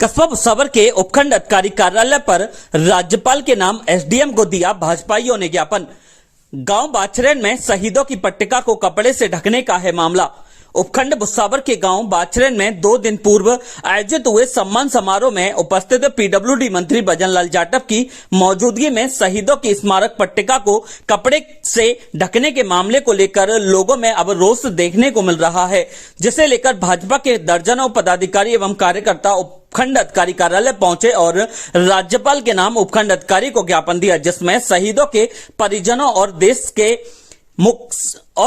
कस्बा भुसावर के उपखंड अधिकारी कार्यालय पर राज्यपाल के नाम एसडीएम को दिया भाजपाइयों ने ज्ञापन। गांव बाछरेन में शहीदों की पट्टिका को कपड़े से ढकने का है मामला। उपखंड भुसावर के गांव बाछरेन में 2 दिन पूर्व आयोजित हुए सम्मान समारोह में उपस्थित पीडब्ल्यूडी मंत्री भजनलाल जाटव की मौजूदगी में शहीदों की स्मारक पट्टिका को कपड़े से ढकने के मामले को लेकर लोगों में अब रोष देखने को मिल रहा है, जिसे लेकर भाजपा के दर्जनों पदाधिकारी एवं कार्यकर्ता उपखंड अधिकारी कार्यालय पहुंचे और राज्यपाल के नाम उपखंड अधिकारी को ज्ञापन दिया, जिसमें शहीदों के परिजनों और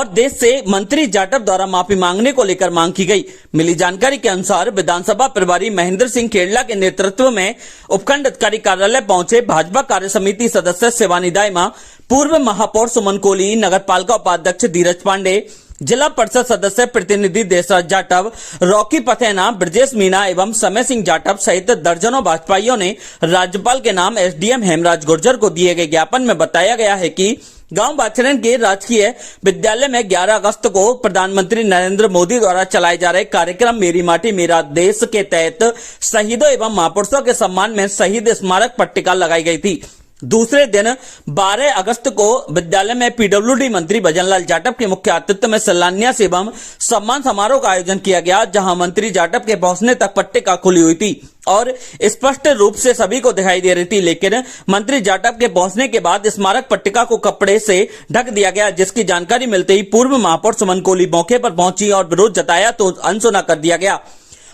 देश से मंत्री जाटव द्वारा माफी मांगने को लेकर मांग की गई। मिली जानकारी के अनुसार विधानसभा प्रभारी महेंद्र सिंह खेड़ला के नेतृत्व में उपखंड अधिकारी कार्यालय पहुंचे भाजपा कार्य समिति सदस्य शिवानी दाइमा, पूर्व महापौर सुमन कोहली, नगर पालिका उपाध्यक्ष धीरज पांडे, जिला परिषद सदस्य प्रतिनिधि देशराज जाटव, रॉकी पथेना, ब्रजेश मीणा एवं समय सिंह जाटव सहित दर्जनों भाजपाइयों ने राज्यपाल के नाम एसडीएम हेमराज गुर्जर को दिए गए ज्ञापन में बताया गया है कि गांव बाछरेन के राजकीय विद्यालय में 11 अगस्त को प्रधानमंत्री नरेंद्र मोदी द्वारा चलाए जा रहे कार्यक्रम मेरी माटी मेरा देश के तहत शहीदों एवं महापुरुषों के सम्मान में शहीद स्मारक पट्टिका लगाई गई थी। दूसरे दिन 12 अगस्त को विद्यालय में पीडब्ल्यूडी मंत्री भजनलाल जाटव के मुख्य आतिथ्य में शिलान्यास एवं सम्मान समारोह का आयोजन किया गया, जहां मंत्री जाटव के पहुंचने तक पट्टिका खुली हुई थी और स्पष्ट रूप से सभी को दिखाई दे रही थी, लेकिन मंत्री जाटव के पहुंचने के बाद स्मारक पट्टिका को कपड़े से ढक दिया गया, जिसकी जानकारी मिलते ही पूर्व महापौर सुमन कोहली मौके पर पहुंची और विरोध जताया तो अनसुना कर दिया गया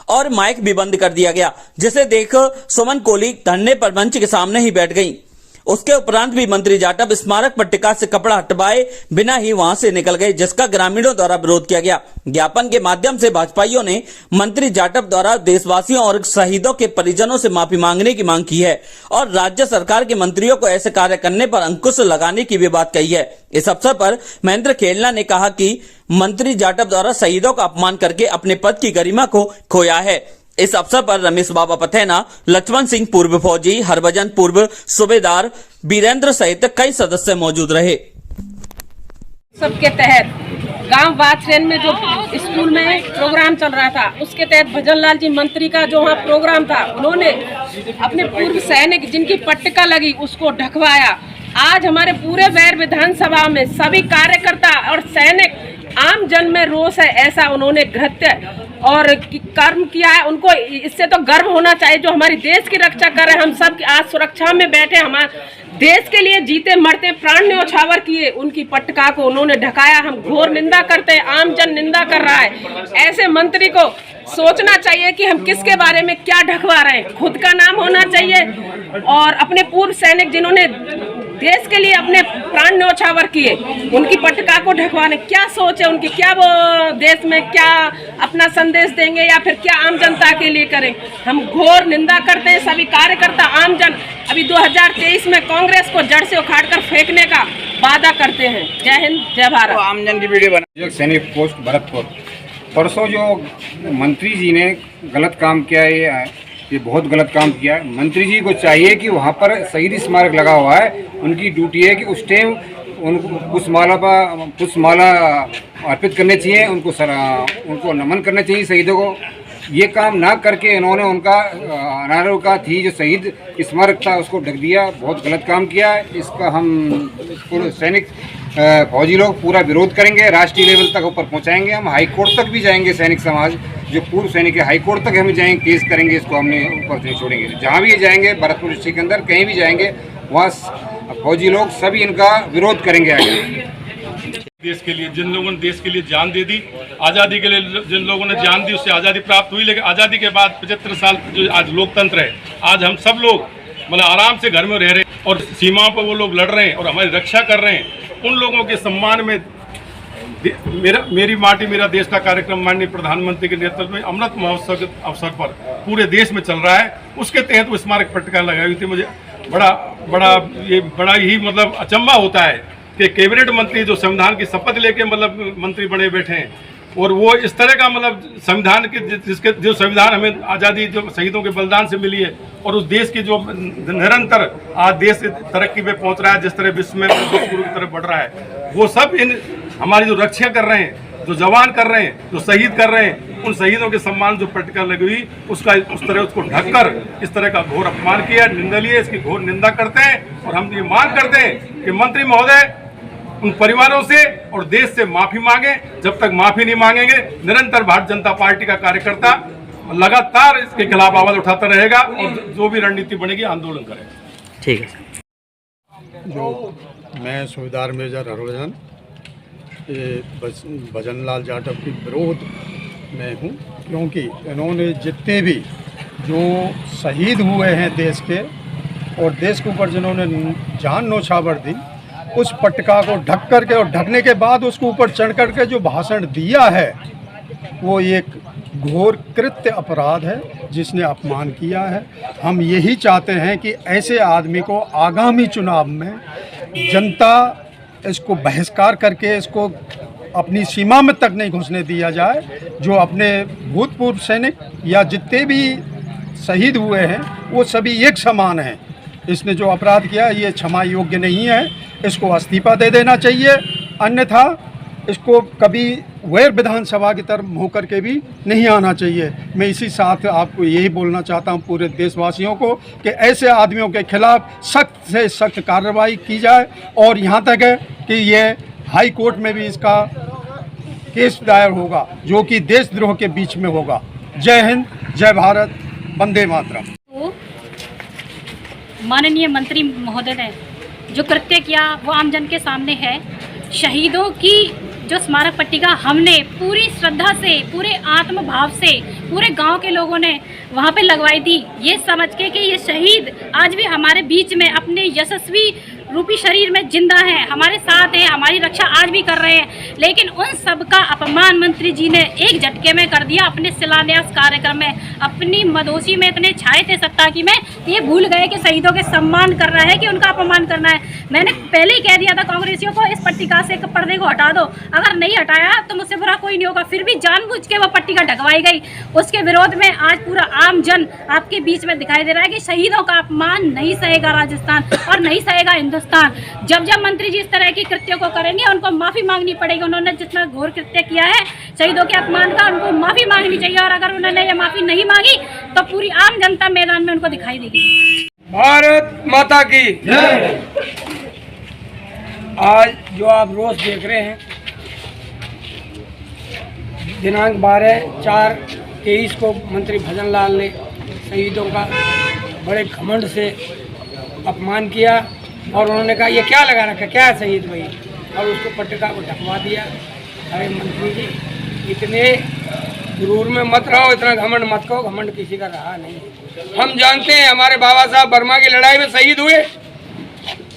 और माइक भी बंद कर दिया गया, जिसे देख सुमन कोहली धरने पर मंच के सामने ही बैठ गई। उसके उपरांत भी मंत्री जाटव स्मारक पट्टिका से कपड़ा हटवाए बिना ही वहां से निकल गए, जिसका ग्रामीणों द्वारा विरोध किया गया। ज्ञापन के माध्यम से भाजपाइयों ने मंत्री जाटव द्वारा देशवासियों और शहीदों के परिजनों से माफी मांगने की मांग की है और राज्य सरकार के मंत्रियों को ऐसे कार्य करने पर अंकुश लगाने की भी बात कही है। इस अवसर पर महेंद्र खेड़ला ने कहा कि मंत्री जाटव द्वारा शहीदों का अपमान करके अपने पद की गरिमा को खोया है। इस अवसर पर रमेश बाबा पथेना, लक्ष्मण सिंह पूर्व फौजी, हरभजन पूर्व सूबेदार, वीरेंद्र सहित कई सदस्य मौजूद रहे। सबके तहत गांव बाछरेन में जो स्कूल में प्रोग्राम चल रहा था, उसके तहत भजनलाल जी मंत्री का जो वहाँ प्रोग्राम था, उन्होंने अपने पूर्व सैनिक जिनकी पट्टिका लगी उसको ढकवाया। आज हमारे पूरे बैर विधानसभा में सभी कार्यकर्ता और सैनिक आम जन में रोष है, ऐसा उन्होंने कृत्य और कर्म किया है। उनको इससे तो गर्व होना चाहिए जो हमारी देश की रक्षा कर रहे हैं। हम सब आज सुरक्षा में बैठे, हमारे देश के लिए जीते मरते प्राण न्यौछावर किए, उनकी पट्टिका को उन्होंने ढकाया। हम घोर निंदा करते हैं, आम जन निंदा कर रहा है। ऐसे मंत्री को सोचना चाहिए कि हम किसके बारे में क्या ढकवा रहे हैं। खुद का नाम होना चाहिए और अपने पूर्व सैनिक जिन्होंने देश के लिए अपने प्राण न्यौछावर किए, उनकी पट्टिका को ढकवाने क्या सोच है उनकी, क्या वो देश में क्या अपना संदेश देंगे या फिर क्या आम जनता के लिए करें। हम घोर निंदा करते हैं सभी कार्यकर्ता आम जन। अभी 2023 में कांग्रेस को जड़ से उखाड़कर फेंकने का वादा करते हैं। जय हिंद, जय भारत। तो आम जन की वीडियो बना सैनिक पोस्ट भरतपुर। परसों जो मंत्री जी ने गलत काम किया है, ये बहुत गलत काम किया है। मंत्री जी को चाहिए कि वहाँ पर शहीद स्मारक लगा हुआ है, उनकी ड्यूटी है कि उस टाइम उनको पुष्पमाला अर्पित करने चाहिए, उनको नमन करना चाहिए शहीदों को। ये काम ना करके इन्होंने उनका अनारों का थी जो शहीद स्मारक था उसको ढक दिया। बहुत गलत काम किया है। इसका हम पूरे सैनिक फौजी लोग पूरा विरोध करेंगे, राष्ट्रीय लेवल तक ऊपर पहुंचाएंगे। हम हाई कोर्ट तक भी जाएंगे। सैनिक समाज जो पूर्व सैनिक है, हाई कोर्ट तक हम जाएंगे, केस करेंगे। इसको हमने ऊपर से छोड़ेंगे। जहाँ भी जाएंगे भरतपुर डिस्ट्रिक्ट के अंदर कहीं भी जाएंगे, वहाँ फौजी लोग सभी इनका विरोध करेंगे। आगे देश के लिए जिन लोगों ने देश के लिए जान दे दी, आज़ादी के लिए जिन लोगों ने जान दी, उससे आज़ादी प्राप्त हुई। लेकिन आज़ादी के बाद 75 साल जो आज लोकतंत्र है, आज हम सब लोग मतलब आराम से घर में रह रहे हैं और सीमाओं पर वो लोग लड़ रहे हैं और हमारी रक्षा कर रहे हैं। उन लोगों के सम्मान में मेरी माटी मेरा देश का कार्यक्रम माननीय प्रधानमंत्री के नेतृत्व में अमृत महोत्सव के अवसर पर पूरे देश में चल रहा है। उसके तहत वो स्मारक पट्टिका लगाई हुई थी। मुझे बड़ा ही मतलब अचंभा होता है कि कैबिनेट मंत्री जो संविधान की शपथ लेके मतलब मंत्री बने बैठे हैं और वो इस तरह का मतलब संविधान के जो संविधान हमें आज़ादी जो शहीदों के बलिदान से मिली है और उस देश की जो निरंतर आज देश तरक्की पे पहुंच रहा है, जिस तरह विश्व में विश्वगुरु की तरफ बढ़ रहा है, वो सब इन हमारी जो रक्षा कर रहे हैं, जो जवान कर रहे हैं, जो शहीद कर रहे हैं, उन शहीदों के सम्मान जो पटका लगी हुई उसका उस तरह उसको ढककर इस तरह का घोर अपमान किया, निंदनीय, इसकी घोर निंदा करते हैं। और हम ये मांग करते हैं कि मंत्री महोदय उन परिवारों से और देश से माफी मांगे। जब तक माफी नहीं मांगेंगे निरंतर भारतीय जनता पार्टी का कार्यकर्ता लगातार इसके खिलाफ आवाज उठाता रहेगा और जो भी रणनीति बनेगी आंदोलन करेगा। ठीक है। जो मैं सूबेदार मेजर हरभजन भजन लाल जाटव के विरोध में हूँ, क्योंकि इन्होंने जितने भी जो शहीद हुए हैं देश के और देश के ऊपर जिन्होंने जान नौछावर दी, उस पटका को ढक करके और ढकने के बाद उसके ऊपर चढ़ करके जो भाषण दिया है वो एक घोर कृत्य अपराध है जिसने अपमान किया है। हम यही चाहते हैं कि ऐसे आदमी को आगामी चुनाव में जनता इसको बहिष्कार करके इसको अपनी सीमा में तक नहीं घुसने दिया जाए। जो अपने भूतपूर्व सैनिक या जितने भी शहीद हुए हैं वो सभी एक समान हैं। इसने जो अपराध किया ये क्षमा योग्य नहीं है, इसको इस्तीफा दे देना चाहिए, अन्यथा इसको कभी वैर विधानसभा की तरफ होकर के भी नहीं आना चाहिए। मैं इसी साथ आपको यही बोलना चाहता हूँ पूरे देशवासियों को कि ऐसे आदमियों के खिलाफ सख्त से सख्त कार्रवाई की जाए और यहाँ तक है कि ये हाई कोर्ट में भी इसका केस दायर होगा जो कि देशद्रोह के बीच में होगा। जय हिंद, जय भारत, वंदे मातरम। माननीय मंत्री महोदय ने जो कृत्य किया वो आमजन के सामने है। शहीदों की जो स्मारक पट्टिका हमने पूरी श्रद्धा से, पूरे आत्मभाव से, पूरे गांव के लोगों ने वहां पे लगवाई थी, ये समझ के कि ये शहीद आज भी हमारे बीच में अपने यशस्वी रूपी शरीर में जिंदा हैं, हमारे साथ हैं, हमारी रक्षा आज भी कर रहे हैं। लेकिन उन सब का अपमान मंत्री जी ने एक झटके में कर दिया अपने शिलान्यास कार्यक्रम में। अपनी मदोशी में इतने छाए थे सत्ता की में ये भूल गए कि शहीदों के सम्मान करना है कि उनका अपमान करना है। मैंने पहले ही कह दिया था कांग्रेसियों को इस पट्टिका से पर्दे को हटा दो, अगर नहीं हटाया तो मुझसे बुरा कोई नहीं होगा। फिर भी जानबूझ के वो पट्टिका ढकवाई गई। उसके विरोध में आज पूरा आम जन आपके बीच में दिखाई दे रहा है कि शहीदों का अपमान नहीं सहेगा राजस्थान और नहीं सहेगा हिंदुस्तान। जब जब मंत्री जी इस तरह की कृत्यों को करेंगे उनको माफी मांगनी पड़ेगी। उन्होंने जितना घोर कृत्य किया है शहीदों के अपमान का, उनको माफी मांगनी चाहिए। और अगर उन्होंने ये माफी नहीं मांगी तो पूरी आम जनता मैदान में उनको दिखाई देगी। भारत माता की जय। आज जो आप रोज देख रहे हैं दिनांक 12/4/23 को मंत्री भजन लाल ने शहीदों का बड़े घमंड से अपमान किया और उन्होंने कहा ये क्या लगा रखा, क्या है शहीद भाई, और उसको पट्टिका को ढकवा दिया। अरे मंत्री जी इतने गुरूर में मत रहो, इतना घमंड मत करो, घमंड किसी का रहा नहीं। हम जानते हैं हमारे बाबा साहब बर्मा की लड़ाई में शहीद हुए।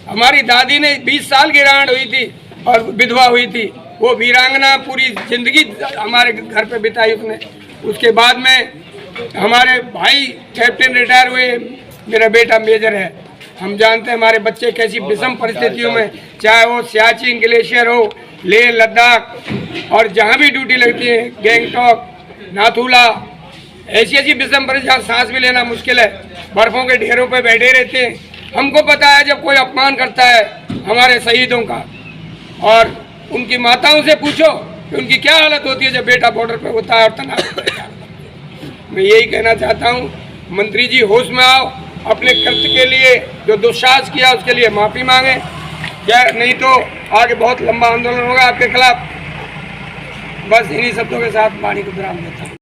हमारी दादी ने 20 साल की राण हुई थी और विधवा हुई थी, वो वीरांगना पूरी जिंदगी हमारे घर पे बिताई उसने। उसके बाद में हमारे भाई कैप्टन रिटायर हुए, मेरा बेटा मेजर है। हम जानते हैं हमारे बच्चे कैसी विषम परिस्थितियों में, चाहे वो सियाचिन ग्लेशियर हो, लेह लद्दाख और जहाँ भी ड्यूटी लगती है, गैंगटॉक, नाथुला, ऐसी ऐसी विषम परिस्थिति जहाँ सांस भी लेना मुश्किल है, बर्फों के ढेरों पे बैठे रहते हैं। हमको पता है जब कोई अपमान करता है हमारे शहीदों का, और उनकी माताओं से पूछो कि उनकी क्या हालत होती है जब बेटा बॉर्डर पे होता है और तनाव। मैं यही कहना चाहता हूँ मंत्री जी होश में आओ, अपने कृत्य के लिए जो दुस्साहस किया उसके लिए माफ़ी मांगे, या नहीं तो आगे बहुत लंबा आंदोलन होगा आपके खिलाफ। बस इन्हीं शब्दों के साथ वाणी को विराम देता हूँ।